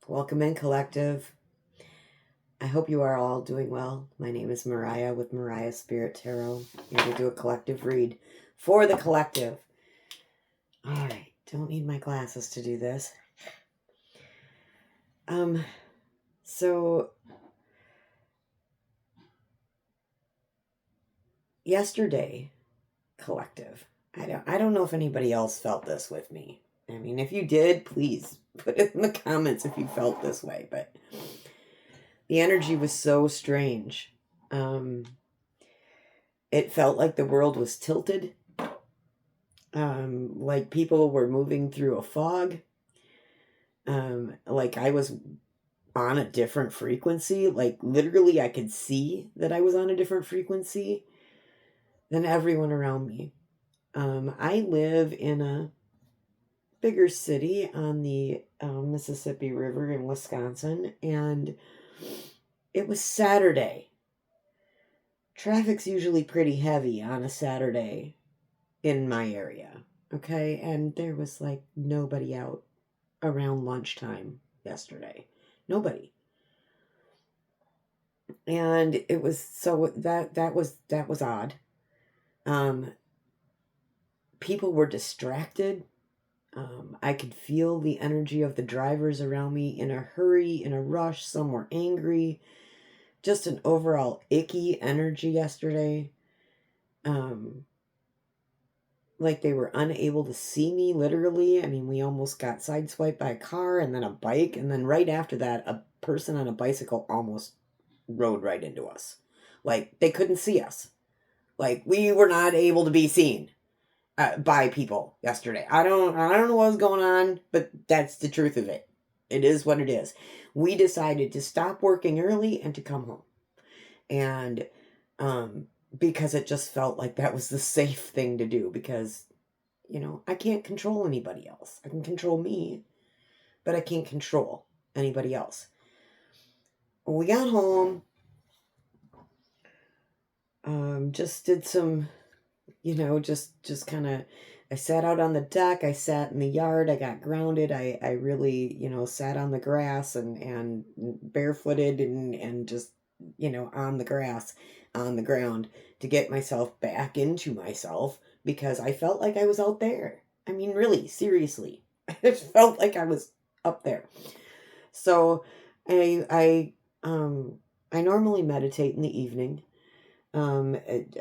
Welcome in, collective. I hope you are all doing well. My name is Moriah with Moriah Spirit Tarot. Here to do a collective read for the collective. All right, don't need my glasses to do this. So yesterday, collective. I don't know if anybody else felt this with me. I mean, if you did, please put it in the comments if you felt this way, but the energy was so strange. It felt like the world was tilted. Like people were moving through a fog. Like I was on a different frequency. Like literally I could see that I was on a different frequency than everyone around me. I live in a bigger city on the Mississippi River in Wisconsin, and it was Saturday. Traffic's usually pretty heavy on a Saturday in my area, okay? And there was like nobody out around lunchtime yesterday. Nobody. And it was so that was odd. People were distracted. I could feel the energy of the drivers around me in a hurry, in a rush. Some were angry. Just an overall icky energy yesterday. Like they were unable to see me, literally. I mean, we almost got sideswiped by a car and then a bike. And then right after that, a person on a bicycle almost rode right into us. Like they couldn't see us. Like we were not able to be seen by people yesterday. I don't know what was going on, but that's the truth of it. It is what it is. We decided to stop working early and to come home. And because it just felt like that was the safe thing to do, because I can't control anybody else. I can control me, but I can't control anybody else. When we got home, just did some, just kind of, I sat out on the deck, I sat in the yard, I got grounded, I really, sat on the grass and barefooted and just, on the grass, on the ground to get myself back into myself because I felt like I was out there. I mean, really, seriously, I felt like I was up there. So I normally meditate in the evening,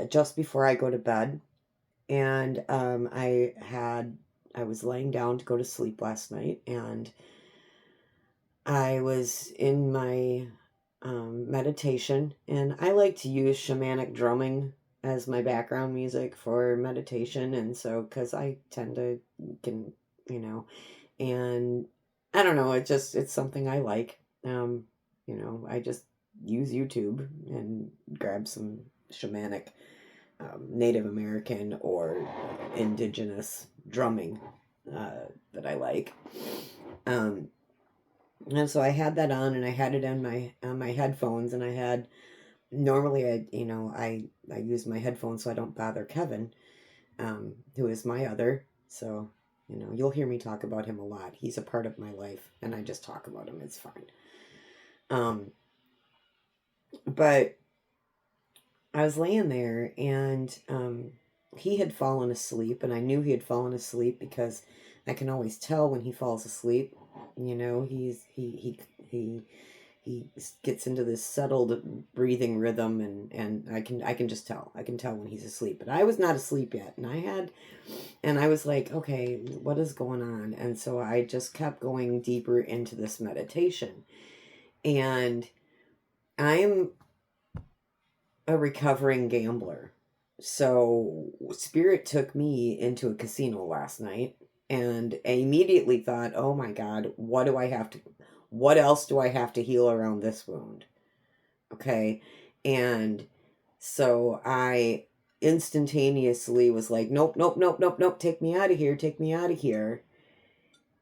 just before I go to bed. And I was laying down to go to sleep last night, and I was in my meditation, and I like to use shamanic drumming as my background music for meditation. And so, because I tend to and I don't know, it's something I like. I just use YouTube and grab some shamanic Native American or indigenous drumming that I like. And so I had that on, and I had it on my headphones, and I had normally I use my headphones so I don't bother Kevin, who is my other. So you'll hear me talk about him a lot. He's a part of my life, and I just talk about him. It's fine. But I was laying there, and he had fallen asleep, and I knew he had fallen asleep because I can always tell when he falls asleep. He gets into this settled breathing rhythm, and I can just tell. I can tell when he's asleep. But I was not asleep yet, and I was like, okay, what is going on? And so I just kept going deeper into this meditation, and I'm a recovering gambler. So Spirit took me into a casino last night, and I immediately thought, oh my God, what else do I have to heal around this wound? Okay. And so I instantaneously was like, nope, nope, nope, nope, nope, take me out of here, take me out of here.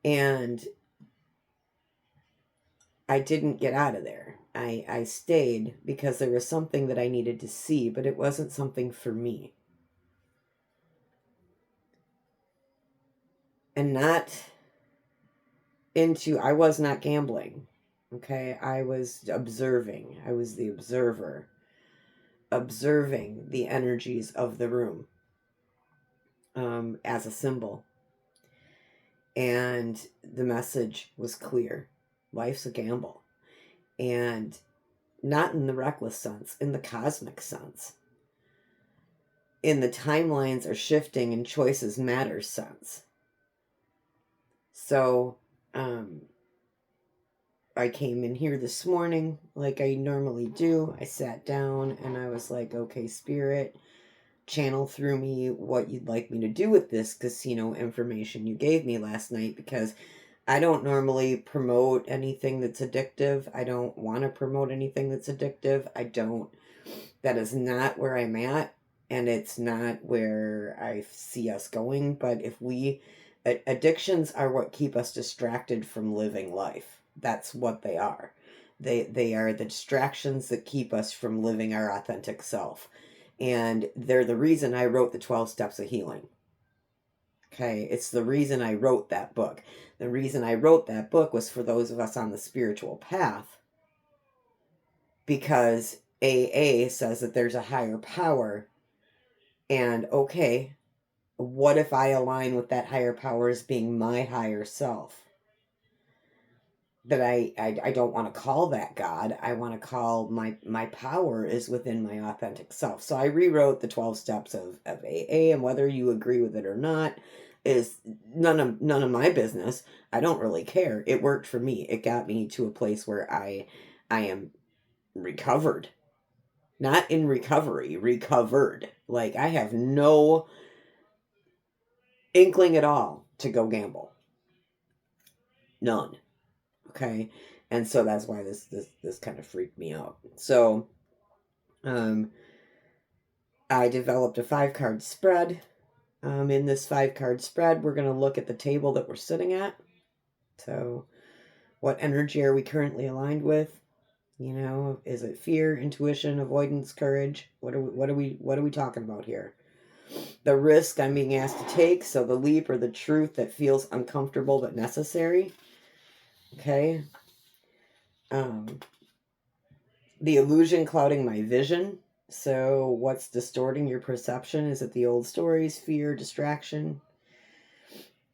And I didn't get out of there. I stayed because there was something that I needed to see, but it wasn't something for me. And I was not gambling. Okay, I was observing. I was the observer, observing the energies of the room as a symbol. And the message was clear. Life's a gamble. And not in the reckless sense, in the cosmic sense. In the timelines are shifting and choices matter sense. So, I came in here this morning like I normally do. I sat down and I was like, okay, Spirit, channel through me what you'd like me to do with this casino information you gave me last night, because I don't normally promote anything that's addictive. I don't want to promote anything that's addictive. That is not where I'm at, and it's not where I see us going. But addictions are what keep us distracted from living life. That's what they are. They are the distractions that keep us from living our authentic self. And they're the reason I wrote the 12 Steps of Healing. Okay, it's the reason I wrote that book. The reason I wrote that book was for those of us on the spiritual path, because AA says that there's a higher power. And okay, what if I align with that higher power as being my higher self? But I don't want to call that God. I want to call my power is within my authentic self. So I rewrote the 12 steps of AA, and whether you agree with it or not is none of my business. I don't really care. It worked for me. It got me to a place where I am recovered. Not in recovery, recovered. Like, I have no inkling at all to go gamble. None. Okay. And so that's why this kind of freaked me out. So I developed a 5-card spread. In this 5-card spread, we're going to look at the table that we're sitting at. So what energy are we currently aligned with? You know, is it fear, intuition, avoidance, courage? What are we talking about here? The risk I'm being asked to take, so the leap or the truth that feels uncomfortable but necessary. Okay. The illusion clouding my vision. So what's distorting your perception? Is it the old stories, fear, distraction?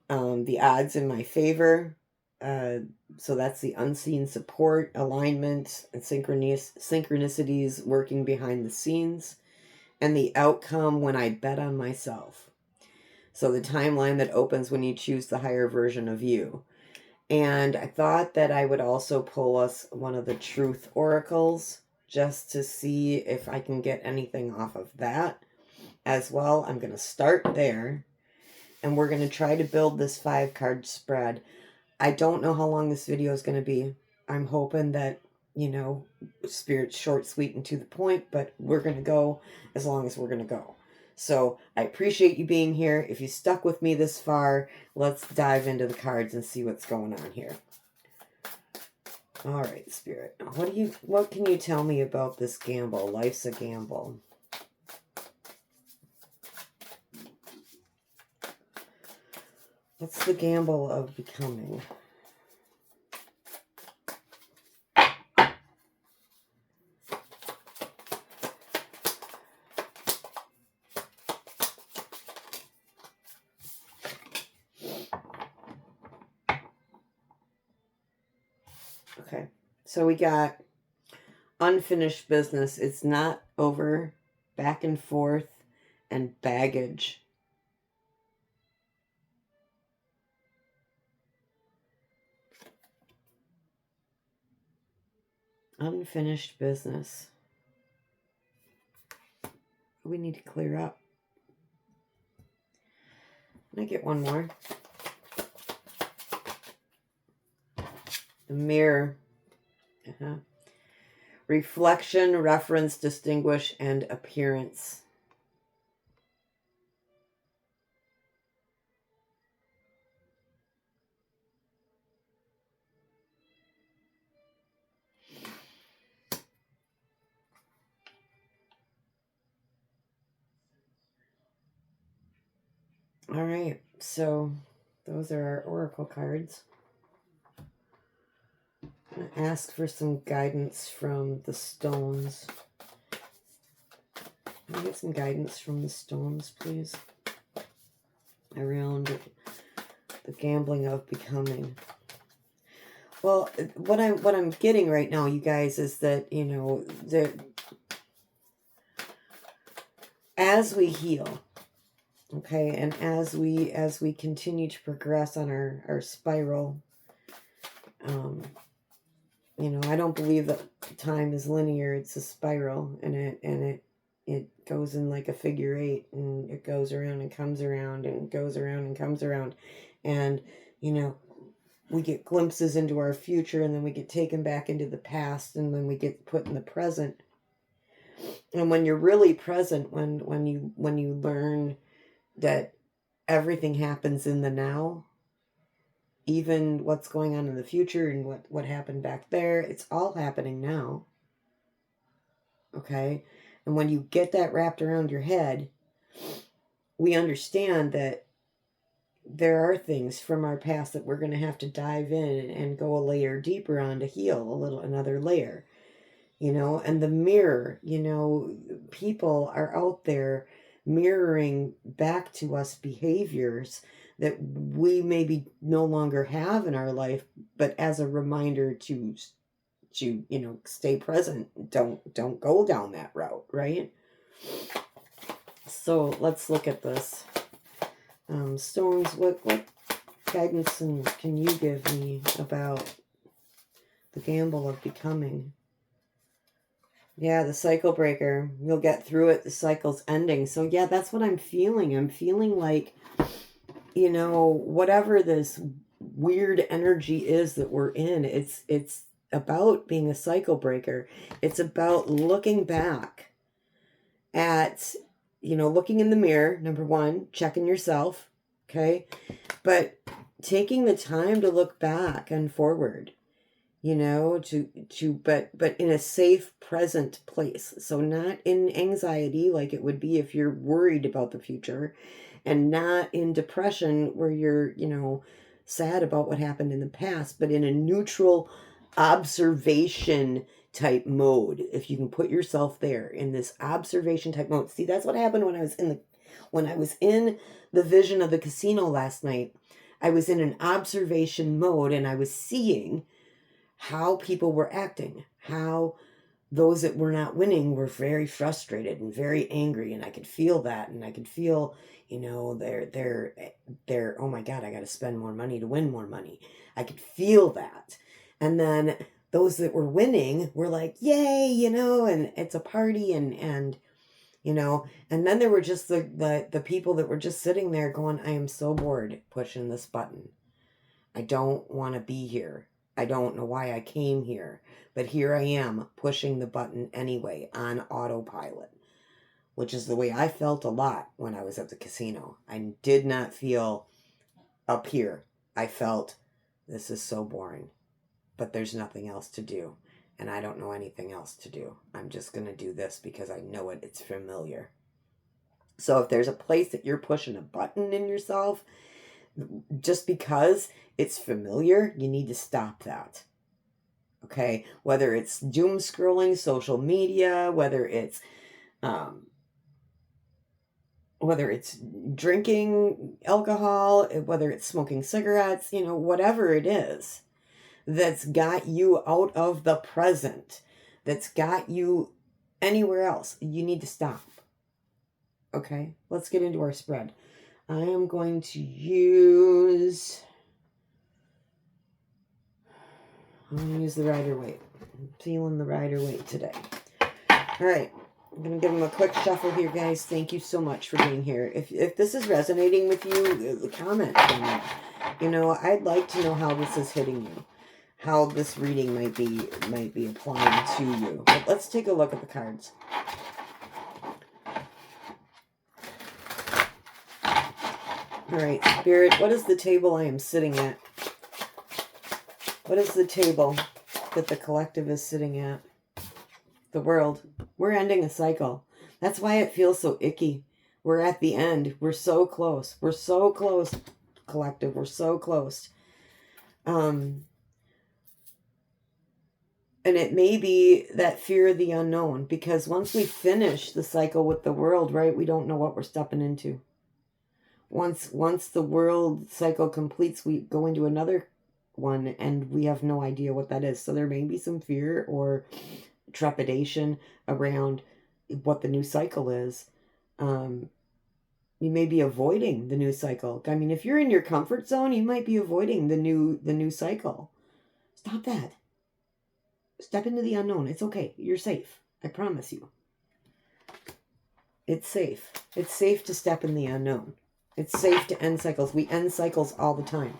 The odds in my favor. So that's the unseen support, alignment, and synchronicities working behind the scenes. And the outcome when I bet on myself. So the timeline that opens when you choose the higher version of you. And I thought that I would also pull us one of the truth oracles just to see if I can get anything off of that as well. I'm going to start there, and we're going to try to build this 5-card spread. I don't know how long this video is going to be. I'm hoping that, Spirit's short, sweet, and to the point, but we're going to go as long as we're going to go. So I appreciate you being here. If you stuck with me this far, let's dive into the cards and see what's going on here. All right, Spirit. What can you tell me about this gamble? Life's a gamble. What's the gamble of becoming? Okay, so we got unfinished business. It's not over. Back and forth and baggage. Unfinished business. We need to clear up. Can I get one more? The mirror. Reflection, reference, distinguish, and appearance. All right, so those are our oracle cards. I'm going to ask for some guidance from the stones. Can I get some guidance from the stones, please? Around the gambling of becoming. Well, what I'm getting right now, you guys, is that, you know, that as we heal, okay, and as we continue to progress on our spiral, you know, I don't believe that time is linear. It's a spiral, and it goes in like a figure eight, and it goes around and comes around and goes around and comes around. And, you know, we get glimpses into our future, and then we get taken back into the past, and then we get put in the present. And when you're really present, when you learn that everything happens in the now, even what's going on in the future and what happened back there, it's all happening now. Okay? And when you get that wrapped around your head, we understand that there are things from our past that we're going to have to dive in and go a layer deeper on to heal another layer. You know, and the mirror, you know, people are out there mirroring back to us behaviors that we maybe no longer have in our life, but as a reminder to you know, stay present. Don't go down that route, right? So let's look at this. Stones, what guidance can you give me about the gamble of becoming? Yeah, the cycle breaker. You'll get through it. The cycle's ending. So yeah, that's what I'm feeling. I'm feeling like, you know, whatever this weird energy is that we're in, it's about being a cycle breaker. It's about looking back at, you know, looking in the mirror, number one, checking yourself, okay? But taking the time to look back and forward, you know, but in a safe, present place. So not in anxiety like it would be if you're worried about the future, and not in depression where you're, you know, sad about what happened in the past, but in a neutral observation type mode. If you can put yourself there in this observation type mode. See, that's what happened when I was in the vision of the casino last night. I was in an observation mode, and I was seeing how people were acting, how those that were not winning were very frustrated and very angry, and I could feel that, and I could feel, you know, they're oh my God, I got to spend more money to win more money. I could feel that. And then those that were winning were like, yay, you know, and it's a party, and you know, and then there were just the people that were just sitting there going, I am so bored pushing this button. I don't want to be here. I don't know why I came here, but here I am pushing the button anyway on autopilot, which is the way I felt a lot when I was at the casino. I did not feel up here. I felt, this is so boring, but there's nothing else to do, and I don't know anything else to do. I'm just going to do this because I know it. It's familiar. So if there's a place that you're pushing a button in yourself, just because it's familiar, you need to stop that. Okay? Whether it's doom scrolling, social media, whether it's drinking alcohol, whether it's smoking cigarettes, you know, whatever it is that's got you out of the present, that's got you anywhere else, you need to stop. Okay? Let's get into our spread. I am going to use... I'm going to use the Rider-Waite. I'm feeling the Rider-Waite today. All right. I'm going to give them a quick shuffle here, guys. Thank you so much for being here. If this is resonating with you, comment. You know, I'd like to know how this is hitting you, how this reading might be applying to you. But let's take a look at the cards. All right, Spirit, what is the table I am sitting at? What is the table that the collective is sitting at? The world. We're ending a cycle. That's why it feels so icky. We're at the end. We're so close. We're so close, collective. We're so close. And it may be that fear of the unknown, because once we finish the cycle with the world, right, we don't know what we're stepping into. Once the world cycle completes, we go into another one and we have no idea what that is. So there may be some fear or trepidation around what the new cycle is. You may be avoiding the new cycle. I mean, if you're in your comfort zone, you might be avoiding the new cycle. Stop that. Step into the unknown. It's okay. You're safe. I promise you. It's safe. It's safe to step in the unknown. It's safe to end cycles. We end cycles all the time.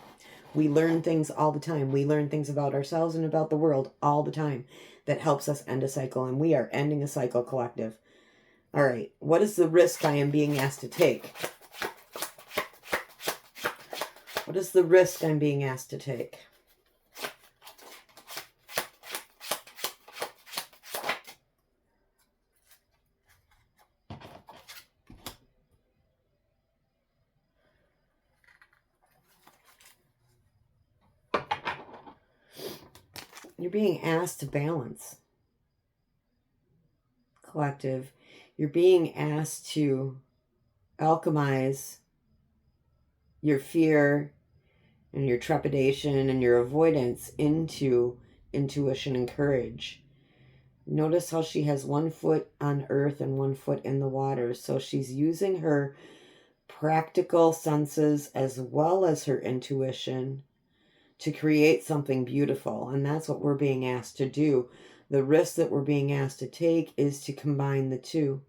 We learn things all the time. We learn things about ourselves and about the world all the time that helps us end a cycle. And we are ending a cycle, collective. All right. What is the risk I am being asked to take? What is the risk I'm being asked to take? You're being asked to balance, collective. You're being asked to alchemize your fear and your trepidation and your avoidance into intuition and courage. Notice how she has one foot on earth and one foot in the water. So she's using her practical senses as well as her intuition to create something beautiful. And that's what we're being asked to do. The risk that we're being asked to take is to combine the two.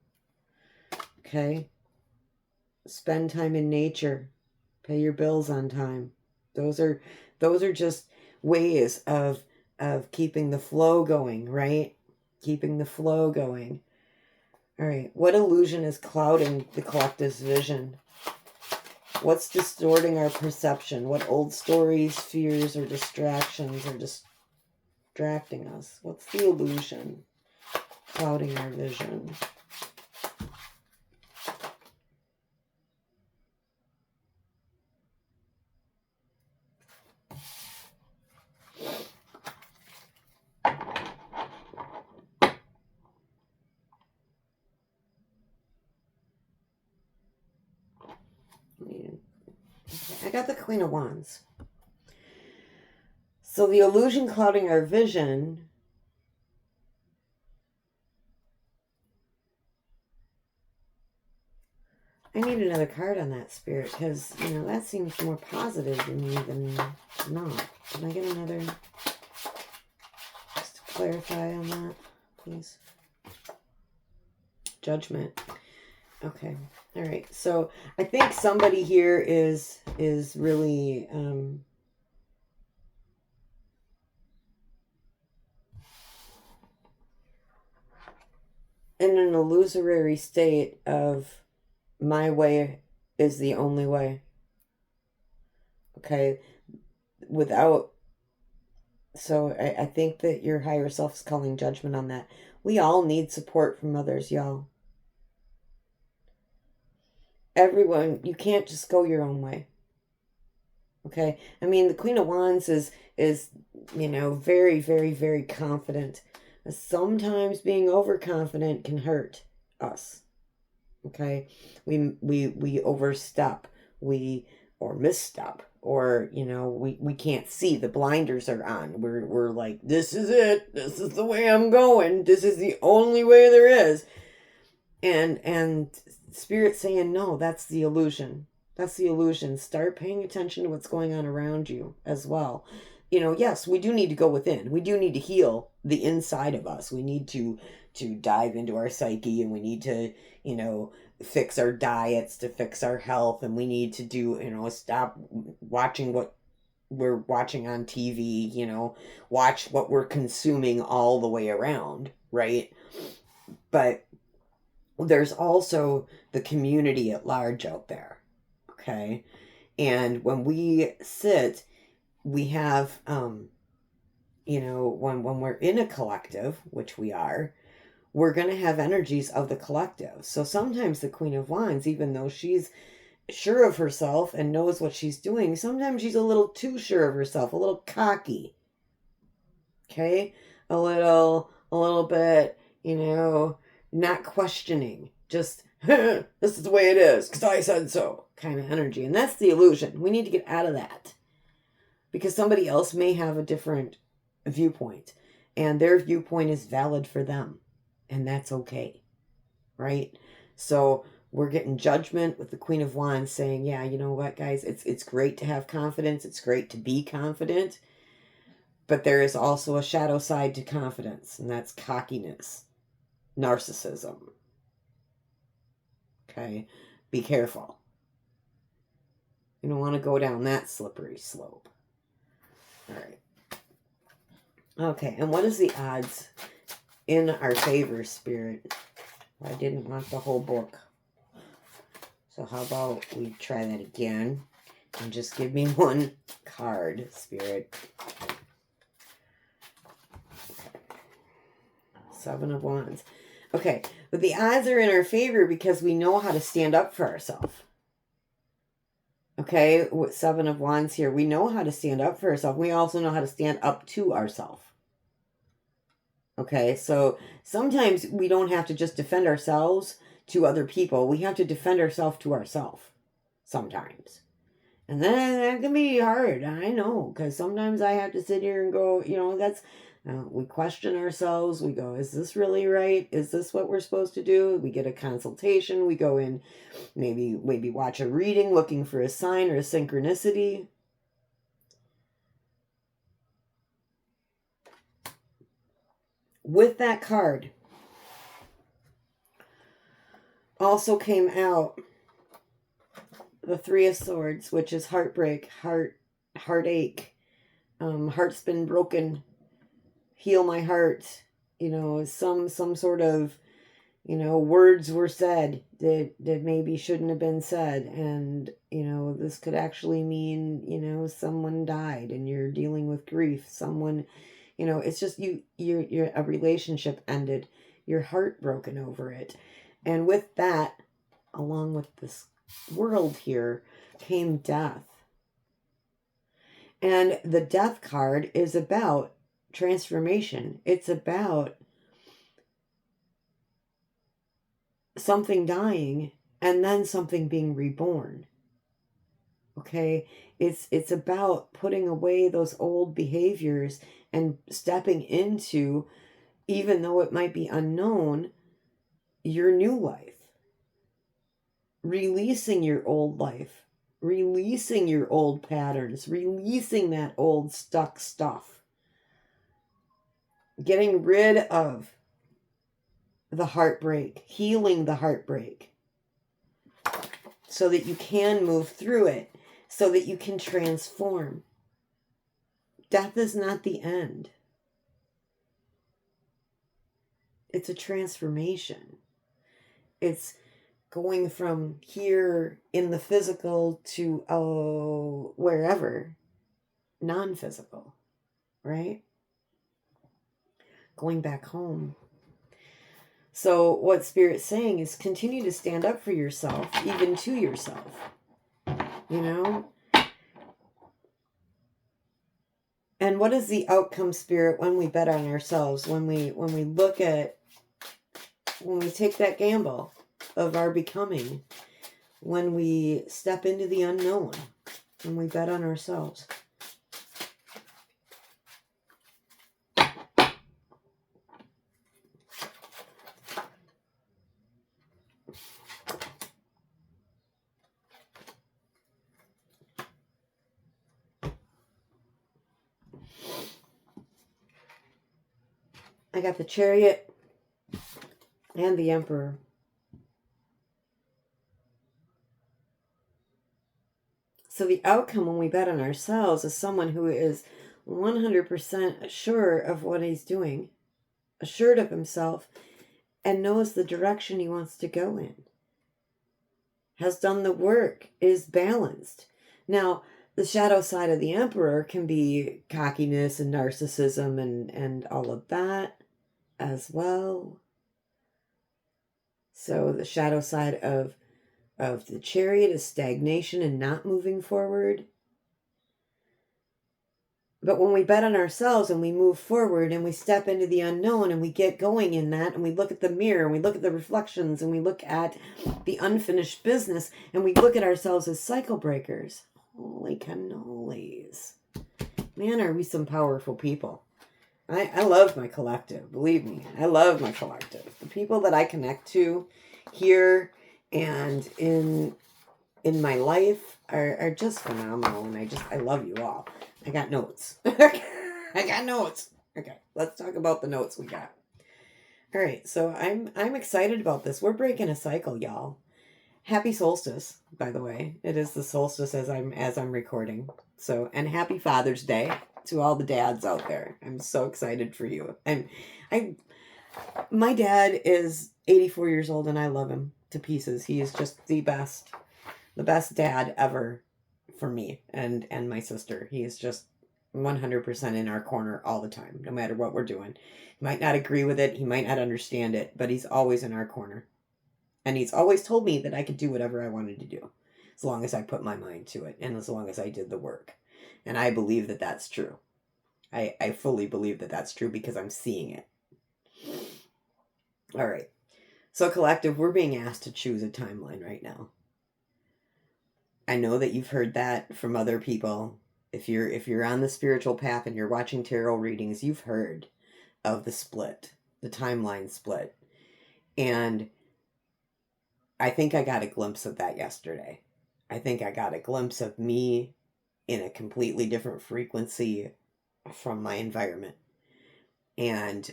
Okay? Spend time in nature. Pay your bills on time. Those are just ways of keeping the flow going, right? Keeping the flow going. All right. What illusion is clouding the collective's vision? What's distorting our perception? What old stories, fears, or distractions are distracting us? What's the illusion clouding our vision? I got the Queen of Wands. So the illusion clouding our vision I need another card on that, Spirit, because, that seems more positive to me than not. Can I get another, just to clarify on that, please? Judgment. Okay. All right. So I think somebody here is really in an illusory state of my way is the only way. Okay. So I think that your higher self is calling judgment on that. We all need support from others, y'all. Everyone, you can't just go your own way. Okay? I mean, the Queen of Wands is very, very, very confident. Sometimes being overconfident can hurt us. Okay? We overstep. Or misstep. Or, we can't see. The blinders are on. We're like, this is it. This is the way I'm going. This is the only way there is. And Spirit's saying, no, that's the illusion. That's the illusion. Start paying attention to what's going on around you as well. Yes, we do need to go within. We do need to heal the inside of us. We need to dive into our psyche, and we need to, fix our diets to fix our health, and we need to do, stop watching what we're watching on TV, watch what we're consuming all the way around, right? But there's also the community at large out there, okay? And when we sit, we have, when we're in a collective, which we are, we're going to have energies of the collective. So sometimes the Queen of Wands, even though she's sure of herself and knows what she's doing, sometimes she's a little too sure of herself, a little cocky, okay? a little bit, not questioning, just this is the way it is because I said so kind of energy. And that's the illusion. We need to get out of that because somebody else may have a different viewpoint and their viewpoint is valid for them, and that's okay, right? So we're getting judgment with the Queen of Wands saying, yeah, you know what, guys, it's great to have confidence, it's great to be confident, but there is also a shadow side to confidence, and that's cockiness, narcissism. Okay, be careful. You don't want to go down that slippery slope. All right. Okay, and what is the odds in our favor, Spirit? I didn't want the whole book. So how about we try that again and just give me one card, Spirit. Seven of Wands. Okay, but the odds are in our favor because we know how to stand up for ourselves. Okay, with Seven of Wands here, we know how to stand up for ourselves. We also know how to stand up to ourselves. Okay, so sometimes we don't have to just defend ourselves to other people. We have to defend ourselves to ourselves sometimes. And then that can be hard. I know, because sometimes I have to sit here and go, that's... we question ourselves. We go, is this really right? Is this what we're supposed to do? We get a consultation. We go in, maybe watch a reading looking for a sign or a synchronicity. With that card also came out the Three of Swords, which is heartbreak, heartache, heart's been broken, heal my heart, some sort of, words were said that maybe shouldn't have been said. And, this could actually mean, someone died and you're dealing with grief. Someone, it's just you're a relationship ended, you're heartbroken over it. And with that, along with this world here, came death. And the death card is about transformation. It's about something dying and then something being reborn. Okay, it's about putting away those old behaviors and stepping into, even though it might be unknown, your new life. Releasing your old life, releasing your old patterns, releasing that old stuck stuff. Getting rid of the heartbreak, healing the heartbreak so that you can move through it, so that you can transform. Death is not the end. It's a transformation. It's going from here in the physical to wherever, non-physical, right? Going back home. So what Spirit's saying is continue to stand up for yourself, even to yourself. And what is the outcome, Spirit, when we bet on ourselves, when we take that gamble of our becoming, when we step into the unknown, when we bet on ourselves? I got the Chariot and the Emperor. So the outcome when we bet on ourselves is someone who is 100% sure of what he's doing, assured of himself, and knows the direction he wants to go in. Has done the work, is balanced. Now, the shadow side of the Emperor can be cockiness and narcissism and all of that as well. So the shadow side of the Chariot is stagnation and not moving forward. But when we bet on ourselves and we move forward and we step into the unknown and we get going in that and we look at the mirror and we look at the reflections and we look at the unfinished business and we look at ourselves as cycle breakers. Holy cannolis. Man, are we some powerful people. I love my collective. Believe me, I love my collective. The people that I connect to here and in my life are just phenomenal, and I love you all. I got notes. I got notes. Okay, let's talk about the notes we got. All right, so I'm excited about this. We're breaking a cycle, y'all. Happy solstice, by the way. It is the solstice as I'm recording. So, and happy Father's Day to all the dads out there. I'm so excited for you. My dad is 84 years old and I love him to pieces. He is just the best dad ever for me and my sister. He is just 100% in our corner all the time, no matter what we're doing. He might not agree with it, he might not understand it, but he's always in our corner. And he's always told me that I could do whatever I wanted to do, as long as I put my mind to it and as long as I did the work. And I believe that that's true. I fully believe that that's true because I'm seeing it. All right. So collective, we're being asked to choose a timeline right now. I know that you've heard that from other people. If you're on the spiritual path and you're watching tarot readings, you've heard of the split, the timeline split. And I think I got a glimpse of that yesterday. I think I got a glimpse of me in a completely different frequency from my environment. And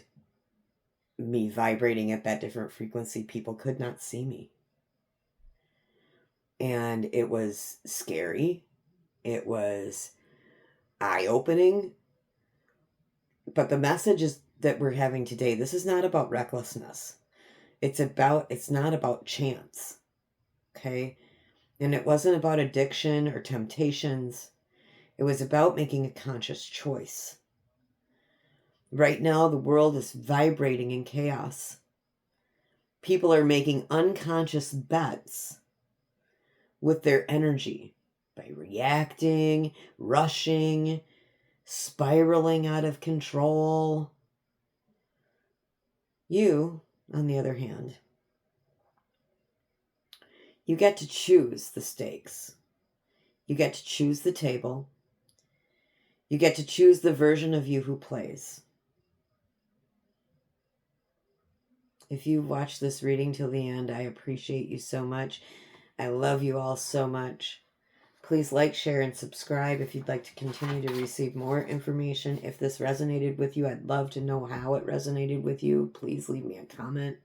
me vibrating at that different frequency, people could not see me. And it was scary. It was eye-opening. But the message is that we're having today, this is not about recklessness. It's not about chance. Okay? And it wasn't about addiction or temptations. It was about making a conscious choice. Right now, the world is vibrating in chaos. People are making unconscious bets with their energy by reacting, rushing, spiraling out of control. You, on the other hand, you get to choose the stakes. You get to choose the table. You get to choose the version of you who plays. If you watch this reading till the end, I appreciate you so much. I love you all so much. Please like, share, and subscribe if you'd like to continue to receive more information. If this resonated with you, I'd love to know how it resonated with you. Please leave me a comment.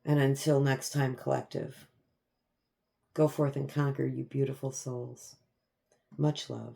And until next time, collective, go forth and conquer, you beautiful souls. Much love.